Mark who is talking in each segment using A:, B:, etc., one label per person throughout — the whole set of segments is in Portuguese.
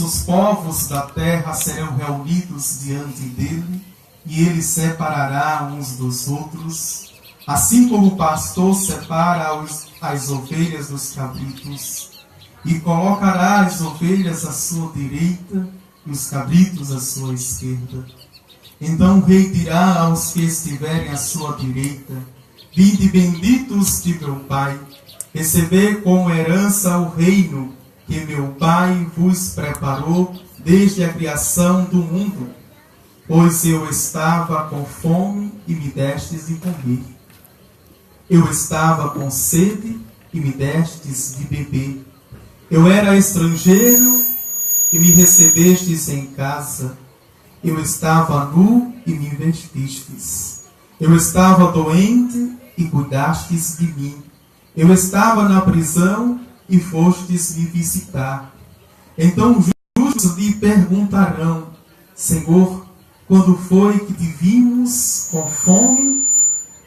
A: os povos da terra serão reunidos diante dele, e ele separará uns dos outros, assim como o pastor separa as ovelhas dos cabritos, e colocará as ovelhas à sua direita e os cabritos à sua esquerda. Então o rei dirá aos que estiverem à sua direita: vinde benditos de meu Pai, receber como herança o reino que meu Pai vos preparou desde a criação do mundo. Pois eu estava com fome e me destes de comer. Eu estava com sede e me destes de beber. Eu era estrangeiro e me recebestes em casa. Eu estava nu e me vestistes. Eu estava doente e cuidastes de mim. Eu estava na prisão e fostes me visitar. Então os justos lhe perguntarão: Senhor, quando foi que te vimos com fome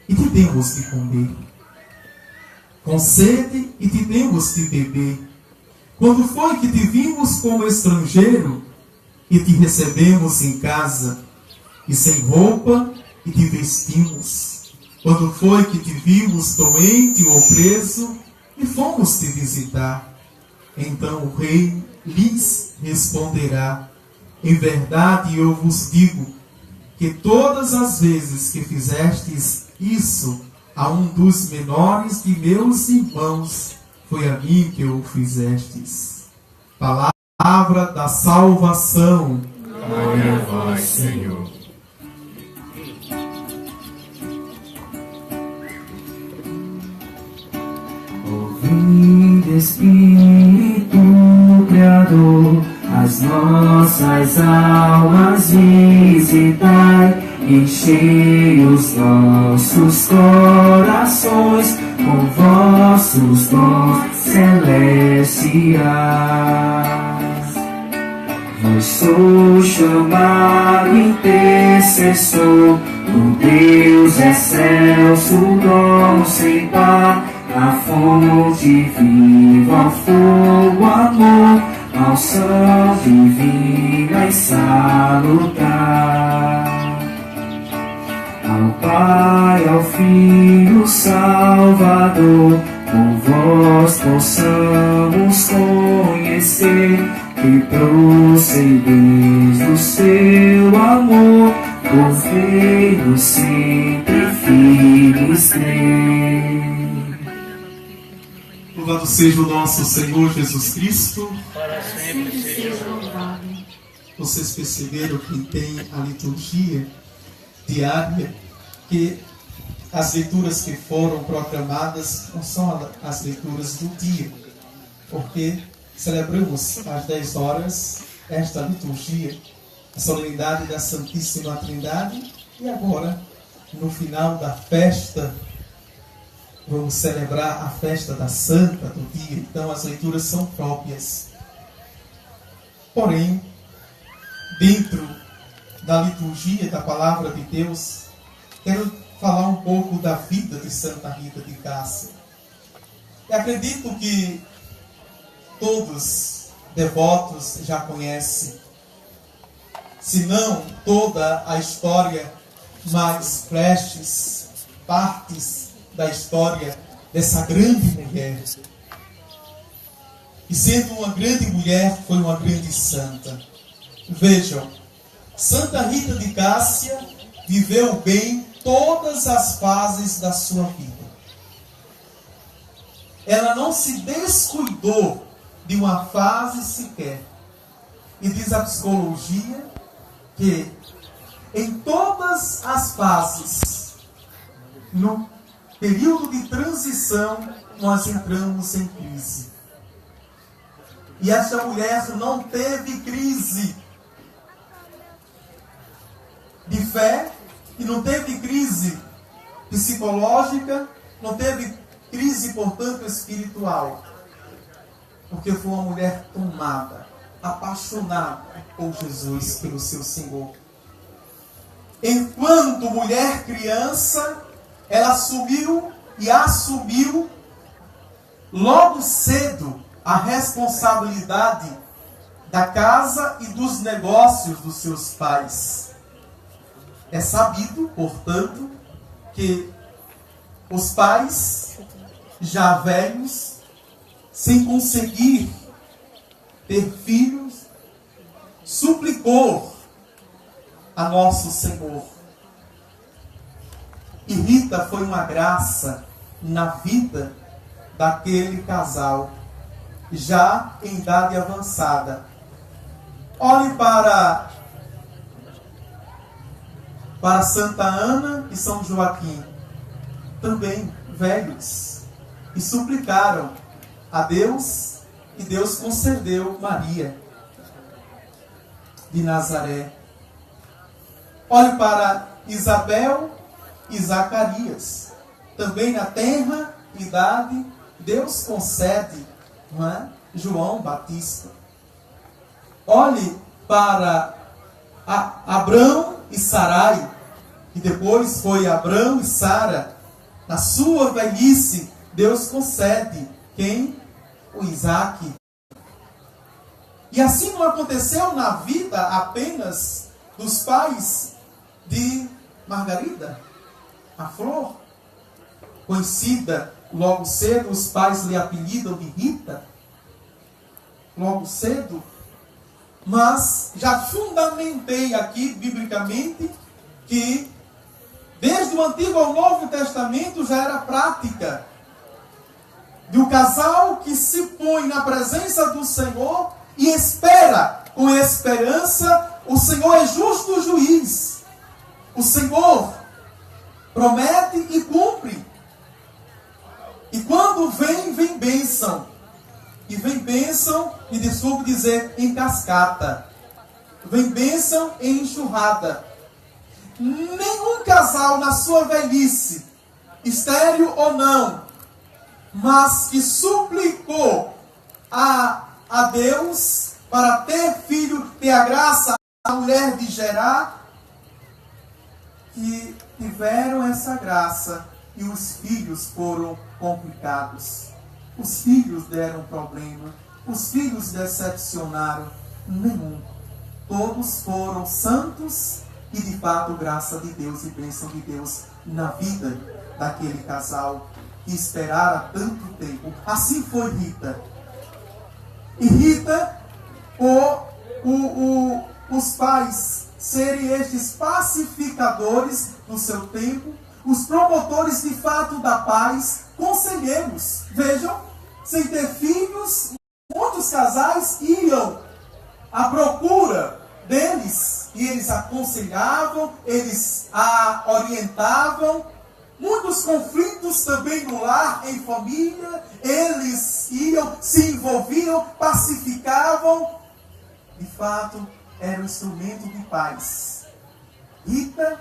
A: e te demos de comer? Com sede e te demos de beber? Quando foi que te vimos como estrangeiro e te recebemos em casa? E sem roupa e te vestimos? Quando foi que te vimos doente ou preso e fomos te visitar? Então o rei lhes responderá: em verdade eu vos digo que todas as vezes que fizestes isso a um dos menores de meus irmãos, foi a mim que o fizestes. Palavra da salvação.
B: Glória a vós, Senhor.
C: Ouvindo, Espírito Criador, as nossas almas visitai, enchei os nossos corações com vossos dons celestiais. Vós sou chamado intercessor, o Deus excelso, dom sem par, a fonte viva, ao fogo, amor, ao sol divina e salutar. Ao Pai, ao Filho Salvador, por vós possamos conhecer que procedeis do seu amor, por ver-nos sempre firmes crer.
A: Louvado seja o nosso Senhor Jesus Cristo.
B: Para sempre seja louvado.
A: Vocês perceberam que tem a liturgia diária, que as leituras que foram proclamadas não são as leituras do dia, porque celebramos às 10 horas esta liturgia, a solenidade da Santíssima Trindade, e agora, no final da festa, vamos celebrar a festa da Santa do dia. Então as leituras são próprias. Porém, dentro da liturgia da Palavra de Deus, quero falar um pouco da vida de Santa Rita de Cássia. Eu acredito que todos devotos já conhecem, se não toda a história, mas prestes partes da história dessa grande mulher. E sendo uma grande mulher, foi uma grande santa. Vejam, Santa Rita de Cássia viveu bem todas as fases da sua vida. Ela não se descuidou de uma fase sequer. E diz a psicologia que em todas as fases, no período de transição, nós entramos em crise. E esta mulher não teve crise de fé, e não teve crise psicológica, não teve crise, portanto, espiritual. Porque foi uma mulher tomada, apaixonada por Jesus, pelo seu Senhor. Enquanto mulher criança, ela assumiu logo cedo a responsabilidade da casa e dos negócios dos seus pais. É sabido, portanto, que os pais, já velhos, sem conseguir ter filhos, suplicou a nosso Senhor. E Rita foi uma graça na vida daquele casal, já em idade avançada. Olhe para Santa Ana e São Joaquim, também velhos, e suplicaram a Deus, e Deus concedeu Maria de Nazaré. Olhe para Isabel e Zacarias, também na tenra idade, Deus concede, não é? João Batista. Olhe para Abrão e Sarai, que depois foi Abrão e Sara. Na sua velhice, Deus concede quem? O Isaac. E assim não aconteceu na vida apenas dos pais de Margarida, a Flor, conhecida logo cedo, os pais lhe apelidam de Rita, logo cedo, mas já fundamentei aqui, biblicamente, que desde o Antigo ao Novo Testamento já era prática de um casal que se põe na presença do Senhor e espera com esperança. O Senhor é justo juiz. O Senhor promete e cumpre. E quando vem bênção. E vem bênção, e desculpe dizer, em cascata. Vem bênção em enxurrada. Nenhum casal na sua velhice, estéril ou não, mas que suplicou a Deus para ter filho, ter a graça, a mulher de gerar, que tiveram essa graça e os filhos foram complicados. Os filhos deram problema, os filhos decepcionaram. Nenhum. Todos foram santos e de fato graça de Deus e bênção de Deus na vida daquele casal que esperara tanto tempo. Assim foi Rita. E Rita, os pais serem estes pacificadores do seu tempo, os promotores de fato da paz, conselheiros. Vejam, sem ter filhos, muitos casais iam à procura deles, e eles aconselhavam, eles a orientavam. Muitos conflitos também no lar, em família, eles iam, se envolviam, pacificavam. De fato, era um instrumento de paz. Rita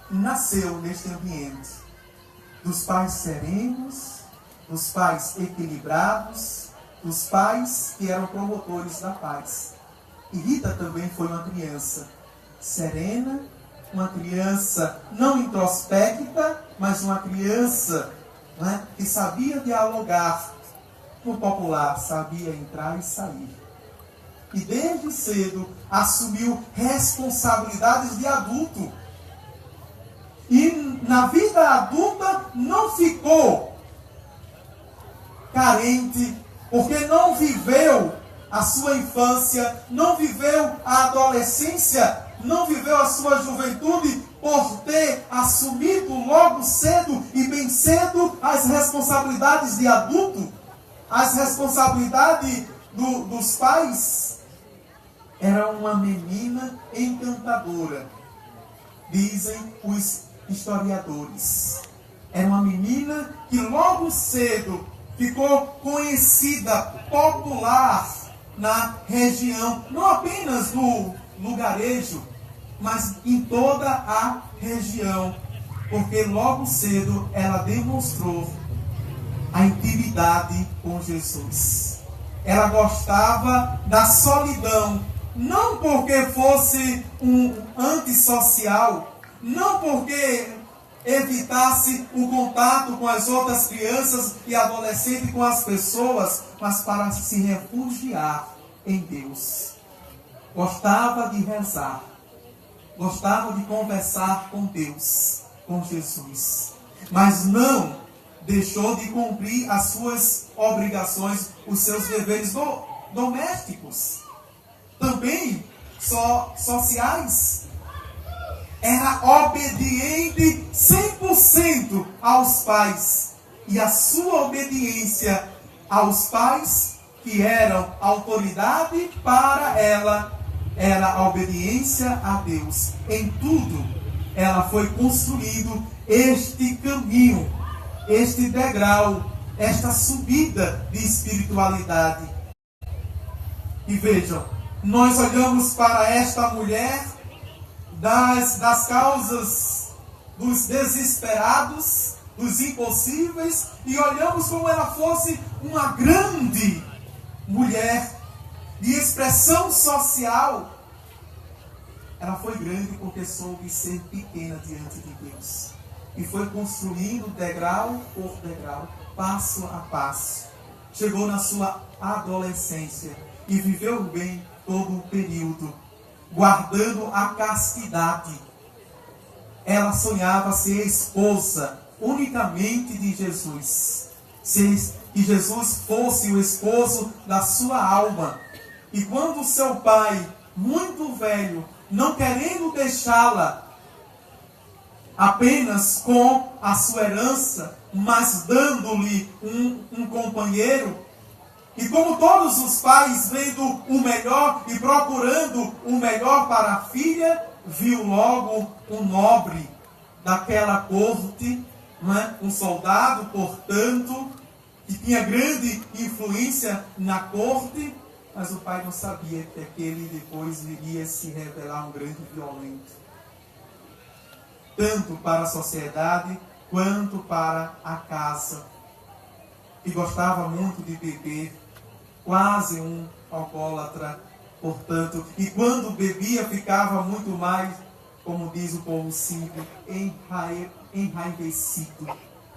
A: nasceu neste ambiente dos pais serenos, dos pais equilibrados, dos pais que eram promotores da paz. E Rita também foi uma criança serena, uma criança não introspecta, mas uma criança, né, que sabia dialogar. No popular, sabia entrar e sair. E desde cedo assumiu responsabilidades de adulto. E na vida adulta não ficou carente, porque não viveu a sua infância, não viveu a adolescência, não viveu a sua juventude por ter assumido logo cedo e bem cedo as responsabilidades de adulto, as responsabilidades dos pais. Era uma menina encantadora, dizem os historiadores. Era uma menina que logo cedo ficou conhecida, popular na região, não apenas no lugarejo, mas em toda a região, porque logo cedo ela demonstrou a intimidade com Jesus. Ela gostava da solidão, não porque fosse um antissocial, não porque evitasse o contato com as outras crianças e adolescentes, com as pessoas, mas para se refugiar em Deus. Gostava de rezar. Gostava de conversar com Deus, com Jesus. Mas não deixou de cumprir as suas obrigações, os seus deveres domésticos. Também sociais. Era obediente 100% aos pais. E a sua obediência aos pais, que eram autoridade para ela, era a obediência a Deus. Em tudo, ela foi construindo este caminho, este degrau, esta subida de espiritualidade. E vejam, nós olhamos para esta mulher das causas dos desesperados, dos impossíveis, e olhamos como ela fosse uma grande mulher de expressão social. Ela foi grande porque soube ser pequena diante de Deus. E foi construindo degrau por degrau, passo a passo. Chegou na sua adolescência e viveu bem todo o período, guardando a castidade. Ela sonhava ser esposa unicamente de Jesus. Que Jesus fosse o esposo da sua alma. E quando seu pai, muito velho, não querendo deixá-la apenas com a sua herança, mas dando-lhe um companheiro, e como todos os pais vendo o melhor e procurando o melhor para a filha, viu logo um nobre daquela corte, não é? Um soldado, portanto, que tinha grande influência na corte, mas o pai não sabia que aquele depois viria se revelar um grande violento, tanto para a sociedade quanto para a casa. E gostava muito de beber, quase um alcoólatra, portanto, e quando bebia ficava muito mais, como diz o povo simples, enraivecido,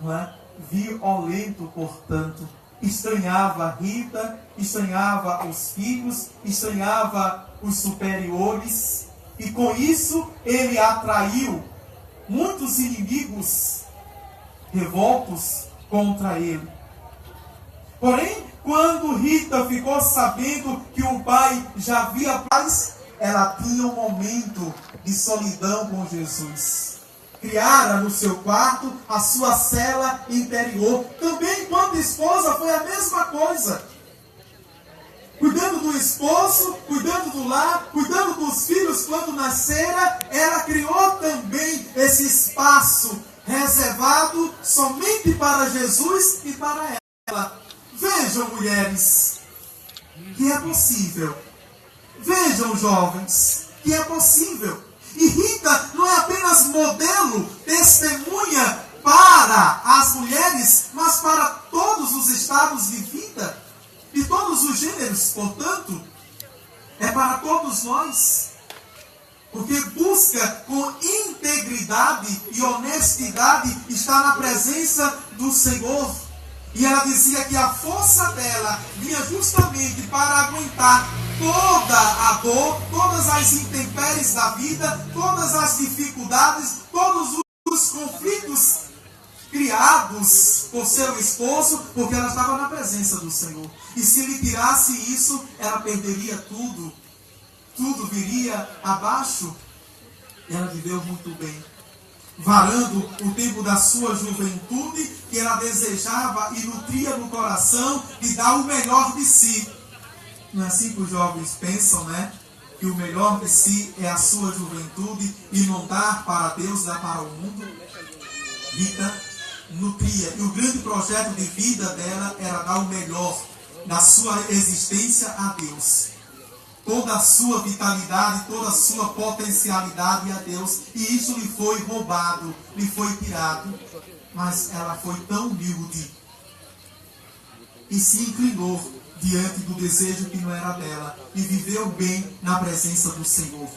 A: não é? Violento, portanto. Estranhava Rita, estranhava os filhos, estranhava os superiores, e com isso ele atraiu muitos inimigos revoltos contra ele. Porém, quando Rita ficou sabendo que o pai já havia paz, ela tinha um momento de solidão com Jesus. Criara no seu quarto a sua cela interior. Também, enquanto esposa, foi a mesma coisa. Cuidando do esposo, cuidando do lar, cuidando dos filhos quando nascera, ela criou também esse espaço reservado somente para Jesus e para ela. Vejam, mulheres, que é possível. Vejam, jovens, que é possível. E Rita não é apenas modelo, testemunha para as mulheres, mas para todos os estados de vida e todos os gêneros, portanto, é para todos nós. Porque busca com integridade e honestidade estar na presença do Senhor. E ela dizia que a força dela vinha justamente para aguentar toda a dor, todas as intempéries da vida, todas as dificuldades, todos os conflitos criados por seu esposo, porque ela estava na presença do Senhor. E se lhe tirasse isso, ela perderia tudo. Tudo viria abaixo. Ela viveu muito bem, varando o tempo da sua juventude, que ela desejava e nutria no coração de dar o melhor de si. Não é assim que os jovens pensam, né? Que o melhor de si é a sua juventude e não dar para Deus, dar para o mundo. Rita nutria. E o grande projeto de vida dela era dar o melhor da sua existência a Deus. Toda a sua vitalidade, toda a sua potencialidade a Deus. E isso lhe foi roubado, lhe foi tirado. Mas ela foi tão humilde e se inclinou diante do desejo que não era dela e viveu bem na presença do Senhor.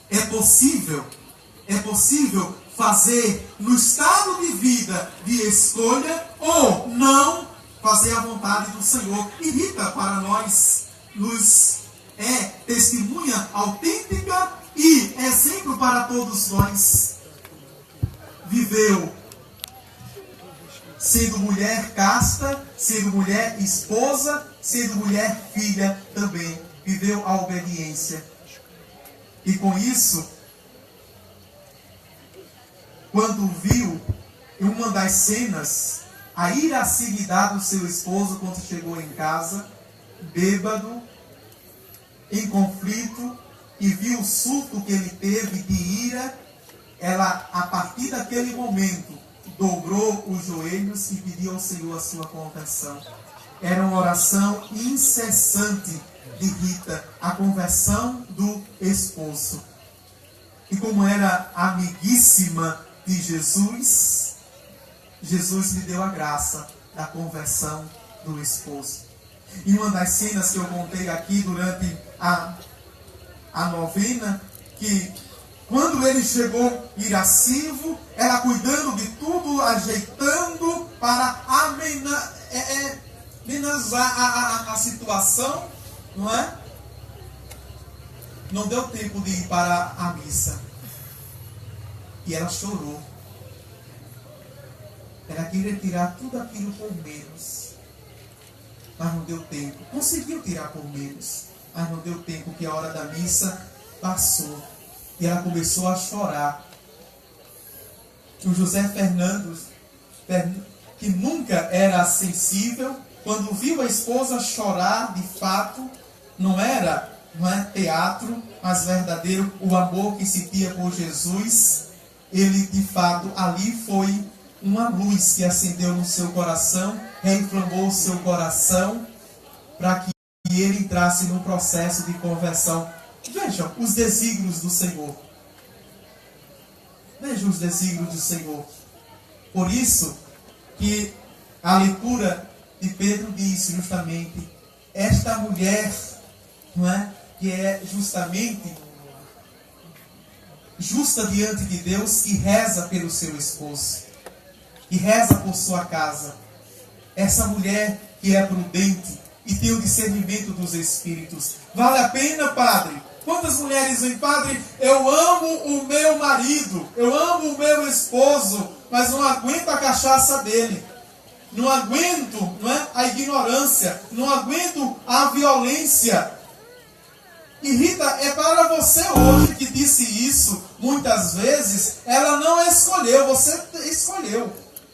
A: É possível fazer no estado de vida de escolha ou não fazer a vontade do Senhor. E Rita, para nós, nos é testemunha autêntica e exemplo para todos nós. Viveu sendo mulher casta, sendo mulher esposa, sendo mulher filha também. Viveu a obediência. E com isso, quando viu em uma das cenas a irascibilidade do seu esposo quando chegou em casa, bêbado, em conflito, e viu o surto que ele teve de ira, ela, a partir daquele momento, dobrou os joelhos e pediu ao Senhor a sua conversão. Era uma oração incessante de Rita, a conversão do esposo. E como era amiguíssima de Jesus, Jesus lhe deu a graça da conversão do esposo. E uma das cenas que eu contei aqui durante a novena, que quando ele chegou irascivo, ela cuidando de tudo, ajeitando para amenizar a situação, não é? Não deu tempo de ir para a missa. E ela chorou. Ela queria tirar tudo aquilo por menos. Mas não deu tempo. Conseguiu tirar por menos. Mas não deu tempo, que a hora da missa passou. E ela começou a chorar. O José Fernandes, que nunca era sensível, quando viu a esposa chorar, de fato, não é teatro, mas verdadeiro, o amor que sentia por Jesus, ele de fato ali foi uma luz que acendeu no seu coração, reinflamou o seu coração, para que ele entrasse num processo de conversão. Vejam os desígnios do Senhor. Vejam os desígnios do Senhor. Por isso que a leitura de Pedro diz justamente, esta mulher, não é, que é justamente justa diante de Deus, que reza pelo seu esposo, que reza por sua casa. Essa mulher que é prudente e tem o discernimento dos espíritos. Vale a pena, padre? Quantas mulheres dizem, padre, eu amo o meu marido, eu amo o meu esposo, mas não aguento a cachaça dele. Não aguento, não é, a ignorância, não aguento a violência. E Rita, é para você hoje que disse isso, muitas vezes, ela não escolheu, você escolheu.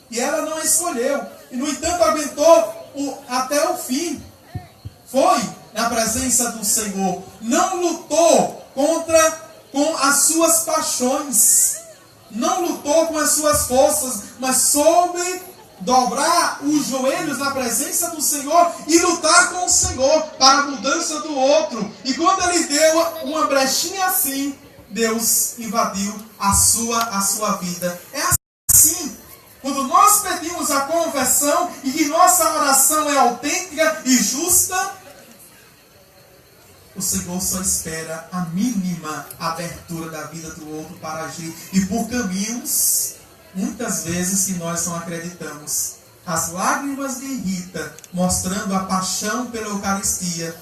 A: E ela não escolheu. E no entanto aguentou até o fim. Foi na presença do Senhor. Não lutou com as suas paixões. Não lutou com as suas forças, mas soube dobrar os joelhos na presença do Senhor e lutar com o Senhor para a mudança do outro. E quando ele deu uma brechinha assim, Deus invadiu a sua vida. É assim. Quando nós pedimos a conversão e que nossa oração é autêntica e justa, o Senhor só espera a mínima abertura da vida do outro para agir. E por caminhos, muitas vezes, que nós não acreditamos. As lágrimas de Rita, mostrando a paixão pela Eucaristia,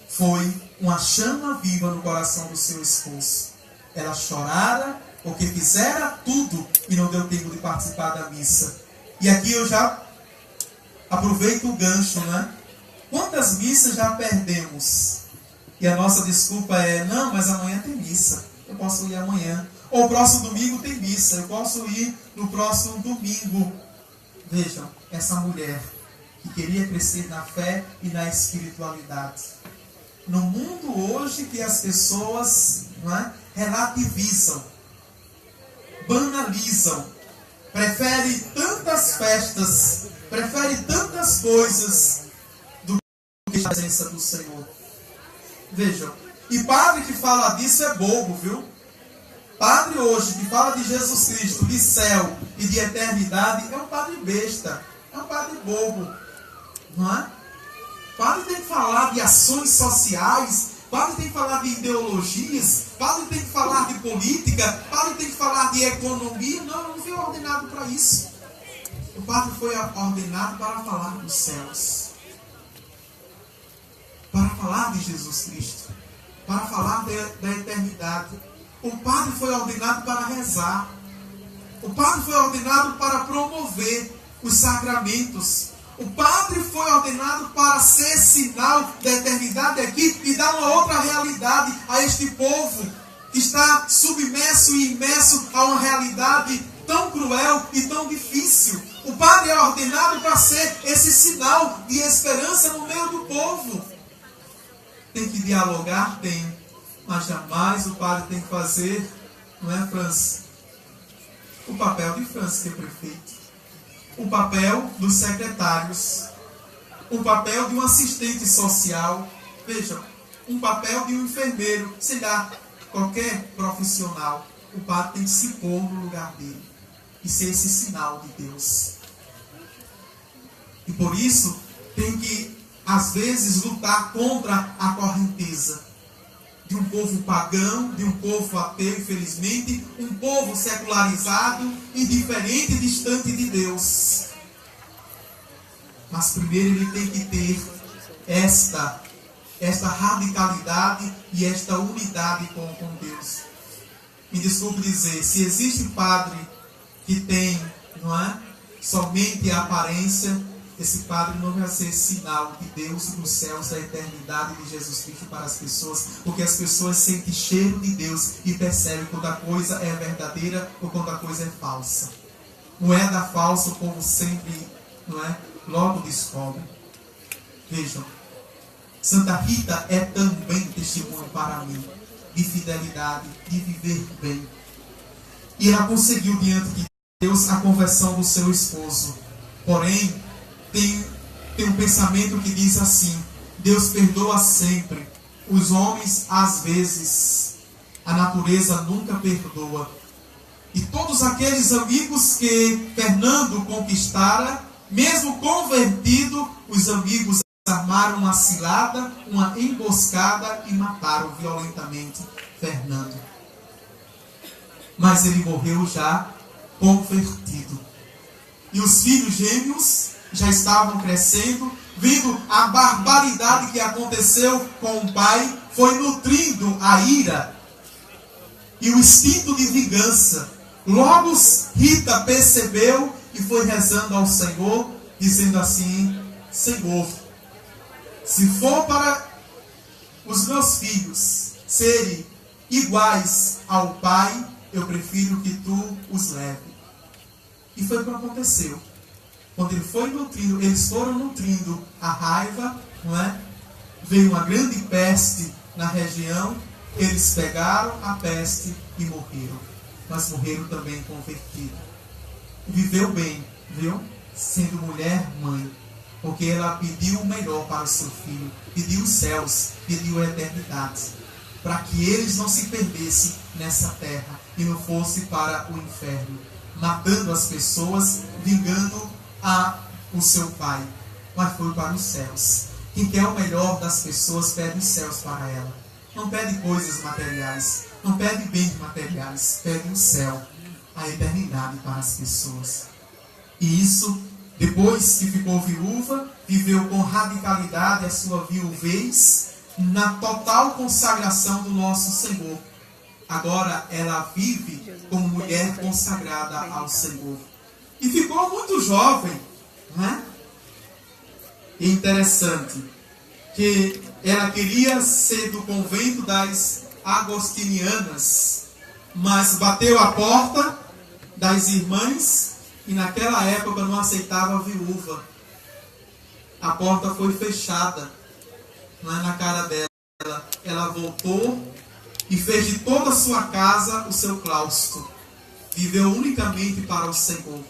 A: foi uma chama viva no coração do seu esposo. Ela chorara porque fizera tudo e não deu tempo de participar da missa. E aqui eu já aproveito o gancho, né? Quantas missas já perdemos? E a nossa desculpa é, não, mas amanhã tem missa. Eu posso ir amanhã. Ou próximo domingo tem missa. Eu posso ir no próximo domingo. Vejam, essa mulher que queria crescer na fé e na espiritualidade. No mundo hoje que as pessoas, não é, relativizam, banalizam, prefere tantas festas, prefere tantas coisas do que a presença do Senhor. Vejam, e padre que fala disso é bobo, viu? Padre hoje que fala de Jesus Cristo, de céu e de eternidade, é um padre besta, é um padre bobo, não é? Padre tem que falar de ações sociais, padre tem que falar de ideologias, padre tem que falar de política, padre tem que falar de economia. Não foi ordenado para isso. O padre foi ordenado para falar dos céus, para falar de Jesus Cristo. para falar da eternidade. O padre foi ordenado para rezar. O padre foi ordenado para promover os sacramentos. O padre foi ordenado para ser sinal da eternidade aqui e dar uma outra realidade a este povo que está submerso e imerso a uma realidade tão cruel e tão difícil. O padre é ordenado para ser esse sinal de esperança no meio do povo. Tem que dialogar? Tem. Mas jamais o padre tem que fazer, não é, Francis? O papel de Francis, que é prefeito. O papel dos secretários. O papel de um assistente social. Vejam, um papel de um enfermeiro. Sei lá, qualquer profissional. O padre tem que se pôr no lugar dele e ser esse sinal de Deus. E por isso tem que, às vezes, lutar contra a correnteza de um povo pagão, de um povo ateu, infelizmente, um povo secularizado, indiferente e distante de Deus. Mas primeiro ele tem que ter esta radicalidade e esta unidade com Deus. Me desculpe dizer, se existe padre que tem, não é, somente a aparência, esse padre não vai ser sinal de Deus e dos céus, da eternidade de Jesus Cristo para as pessoas, porque as pessoas sentem cheiro de Deus e percebem quando a coisa é verdadeira ou quando a coisa é falsa. Moeda falsa, o povo sempre, não é, logo descobre. Vejam, Santa Rita é também testemunho para mim de fidelidade, de viver bem. E ela conseguiu diante de Deus a conversão do seu esposo. Porém, tem um pensamento que diz assim: Deus perdoa sempre, os homens às vezes, a natureza nunca perdoa. E todos aqueles amigos que Fernando conquistara, mesmo convertido, os amigos armaram uma cilada, uma emboscada e mataram violentamente Fernando. Mas ele morreu já convertido. E os filhos gêmeos já estavam crescendo, vendo a barbaridade que aconteceu com o pai, foi nutrindo a ira e o instinto de vingança. Logo Rita percebeu e foi rezando ao Senhor, dizendo assim: Senhor, se for para os meus filhos serem iguais ao pai, eu prefiro que tu os leve. E foi o que aconteceu. Quando ele foi nutrindo, eles foram nutrindo a raiva, não é? Veio uma grande peste na região, eles pegaram a peste e morreram. Mas morreram também convertidos. Viveu bem, viu? Sendo mulher, mãe. Porque ela pediu o melhor para o seu filho. Pediu os céus, pediu a eternidade. Para que eles não se perdessem nessa terra e não fossem para o inferno. Matando as pessoas, vingando o seu pai, mas foi para os céus. Quem quer o melhor das pessoas pede os céus para ela. Não pede coisas materiais, não pede bens materiais, pede o céu, a eternidade para as pessoas. E isso, depois que ficou viúva, viveu com radicalidade a sua viuvez, na total consagração do nosso Senhor. Agora ela vive como mulher consagrada ao Senhor. E ficou muito jovem, né? E interessante que ela queria ser do convento das agostinianas, mas bateu a porta das irmãs e naquela época não aceitava a viúva. A porta foi fechada, não é, na cara dela. Ela voltou e fez de toda a sua casa o seu claustro. Viveu unicamente para o Senhor.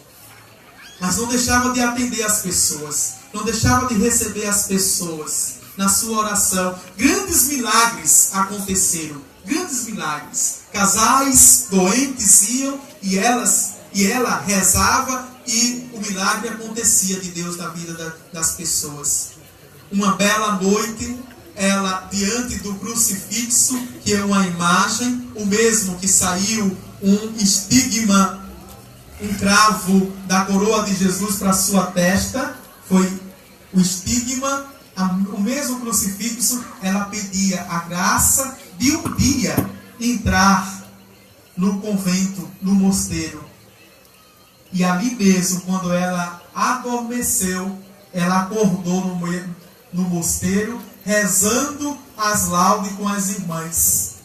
A: Mas não deixava de atender as pessoas, não deixava de receber as pessoas na sua oração. Grandes milagres aconteceram, grandes milagres. Casais doentes iam e ela rezava e o milagre acontecia de Deus na vida das pessoas. Uma bela noite, ela diante do crucifixo, que é uma imagem, o mesmo que saiu um estigma, um cravo da coroa de Jesus para sua testa, foi o estigma, o mesmo crucifixo. Ela pedia a graça de um dia entrar no convento, no mosteiro. E ali mesmo, quando ela adormeceu, ela acordou no mosteiro, rezando as laudes com as irmãs.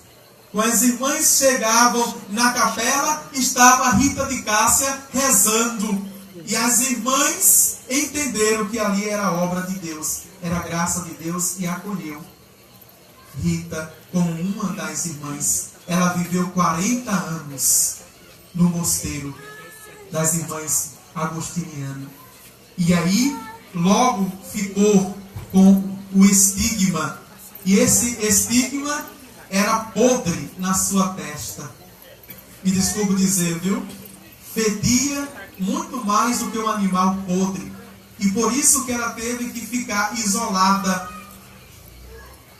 A: Quando as irmãs chegavam na capela, estava Rita de Cássia rezando. E as irmãs entenderam que ali era obra de Deus, era a graça de Deus, e acolheu Rita como uma das irmãs. Ela viveu 40 anos no mosteiro das irmãs agostinianas. E aí, logo ficou com o estigma. E esse estigma era podre na sua testa. Me desculpe dizer, viu? Fedia muito mais do que um animal podre. E por isso que ela teve que ficar isolada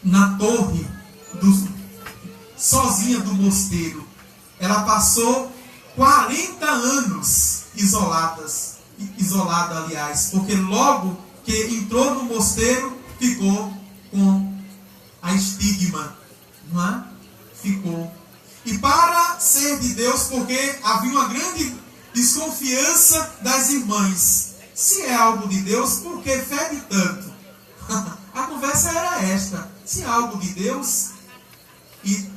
A: na torre, sozinha do mosteiro. Ela passou 40 anos isolada, aliás, porque logo que entrou no mosteiro, ficou com a estigma, não é? Ficou. E para ser de Deus, porque havia uma grande desconfiança das irmãs. Se é algo de Deus, por que fede tanto? A conversa era esta. Se é algo de Deus, e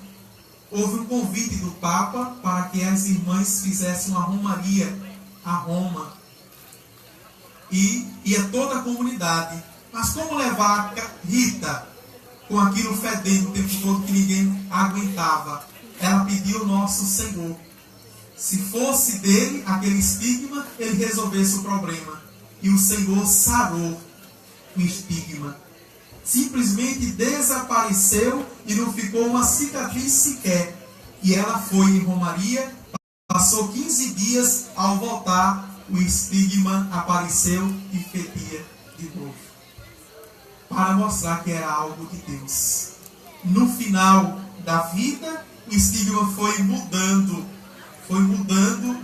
A: houve um convite do Papa para que as irmãs fizessem uma romaria a Roma. E ia toda a comunidade. Mas como levar Rita com aquilo fedendo o tempo todo que ninguém aguentava? Ela pediu ao nosso Senhor. Se fosse dele, aquele estigma, ele resolvesse o problema. E o Senhor sarou o estigma. Simplesmente desapareceu e não ficou uma cicatriz sequer. E ela foi em romaria, passou 15 dias, ao voltar, o estigma apareceu e fedia de novo. Para mostrar que era algo de Deus. No final da vida, o estigma foi mudando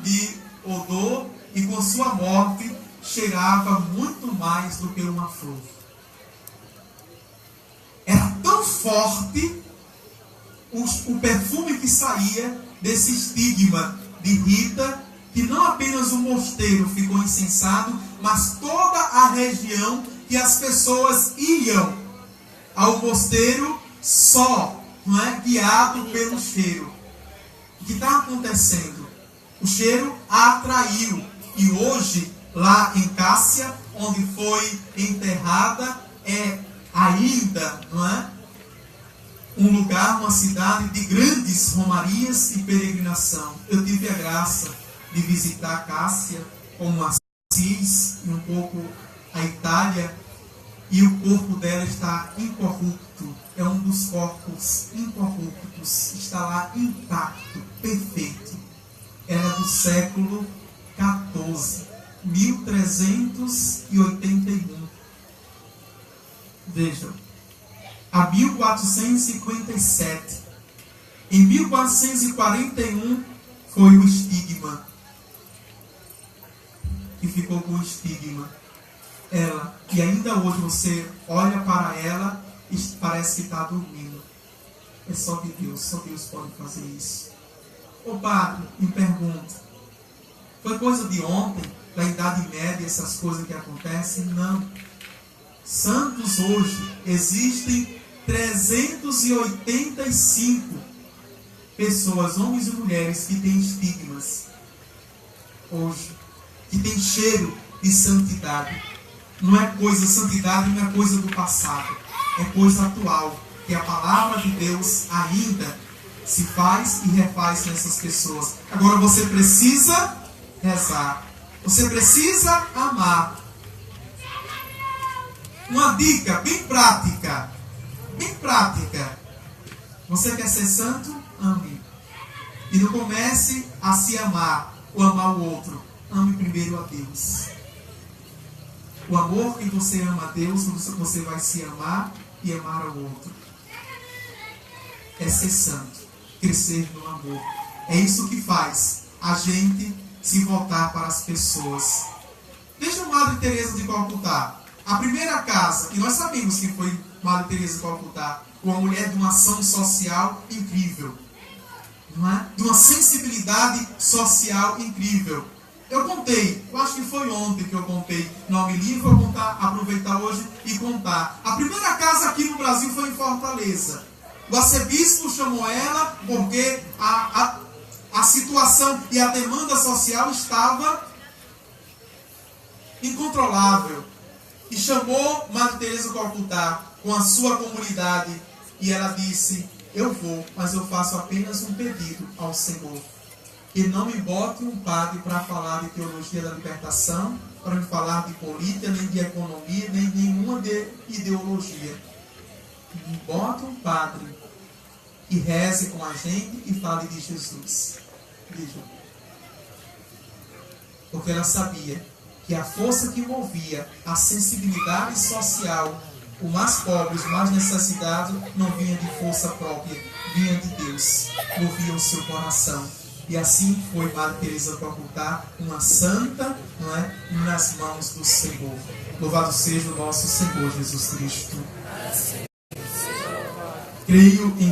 A: de odor, e com sua morte cheirava muito mais do que uma flor. Era tão forte o perfume que saía desse estigma de Rita, que não apenas o mosteiro ficou incensado, mas toda a região, que as pessoas iam ao mosteiro só, não é, guiado pelo cheiro. O que está acontecendo? O cheiro a atraiu. E hoje, lá em Cássia, onde foi enterrada, é ainda, não é, um lugar, uma cidade de grandes romarias e peregrinação. Eu tive a graça de visitar Cássia, como Assis, e um pouco a Itália, e o corpo dela está incorrupto. É um dos corpos incorruptos. Está lá intacto, perfeito. Ela é do século XIV, 1381. Vejam, a 1457. Em 1441 foi o estigma, que ficou com o estigma. Ela, e ainda hoje você olha para ela e parece que está dormindo. É só de Deus, só Deus pode fazer isso. Ô padre, me pergunta, foi coisa de ontem, da Idade Média, essas coisas que acontecem? Não. Santos hoje, existem 385 pessoas, homens e mulheres, que têm estigmas hoje, que têm cheiro de santidade. Não é coisa, santidade não é coisa do passado, é coisa atual, que a palavra de Deus ainda se faz e refaz nessas pessoas. Agora você precisa rezar, você precisa amar. Uma dica bem prática, você quer ser santo? Ame. E não comece a se amar ou amar o outro. Ame primeiro a Deus. O amor que você ama a Deus, você vai se amar e amar ao outro. É ser santo, crescer no amor. É isso que faz a gente se voltar para as pessoas. Veja a Madre Teresa de Calcutá. A primeira casa, e nós sabemos que foi Madre Teresa de Calcutá, uma mulher de uma ação social incrível, não é? De uma sensibilidade social incrível. Eu contei, eu acho que foi ontem que eu contei no homilia, vou contar, aproveitar hoje e contar. A primeira casa aqui no Brasil foi em Fortaleza. O arcebispo chamou ela porque a situação e a demanda social estava incontrolável. E chamou Madre Teresa de Calcutá com a sua comunidade e ela disse: eu vou, mas eu faço apenas um pedido ao Senhor. Que não me bote um padre para falar de teologia da libertação, para me falar de política, nem de economia, nem nenhuma de ideologia. Me bote um padre e reze com a gente e fale de Jesus. Veja. Porque ela sabia que a força que movia a sensibilidade social, os mais pobres, os mais necessitados, não vinha de força própria, vinha de Deus, movia o seu coração. E assim foi Madre Teresa de Calcutá, uma santa, não é? Nas mãos do Senhor. Louvado seja o nosso Senhor Jesus Cristo. Creio em